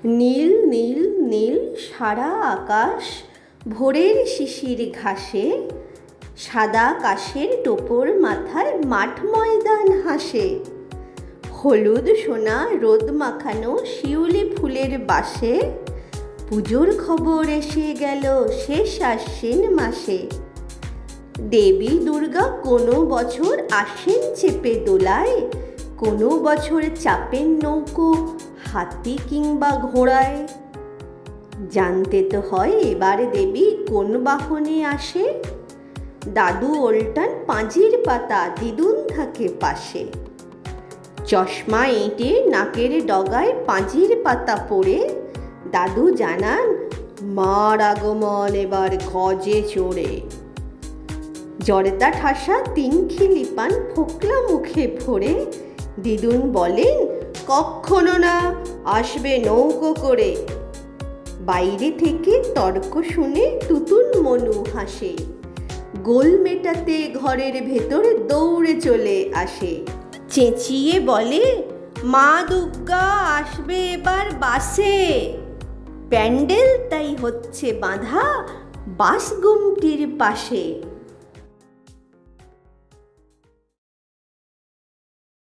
নীল নীল নীল সারা আকাশ, ভোরের শিশির ঘাসে, সাদা কাশের টোপর মাথায় মাঠ ময়দান হাসে। হলুদ সোনা রোদ মাখানো শিউলি ফুলের বাসে, পুজোর খবর এসে গেল শেষ আশ্বিন মাসে। দেবী দুর্গা কোনো বছর আসেন চেপে দোলায়, কোনো বছর চাপেন নৌকো হাতি কিংবা ঘোড়ায়। জানতে তো হয় এবার দেবী কোন বাহনে আসে, দাদু ওল্টান পাঁজির পাতা, দিদুন থাকে পাশে। চশমা এঁটে নাকের ডগায় পাঁজির পাতা পড়ে, দাদু জানান মার আগমন এবার গজে চড়ে। জর্দা ঠাসা তিন খিলি পান ফোকলা মুখে ভরে, দিদুন বলেন কক্ষনো না, আসবে নৌকো করে। বাইরে থেকে তর্ক শুনে টুতুন মনু হাসে, গোল মেটাতে ঘরের ভেতর দৌড়ে চলে আসে। চেঁচিয়ে বলে মা দুর্গা আসবে এবার বাসে। প্যান্ডেল তাই হচ্ছে বাঁধা বাসগুমটির পাশে।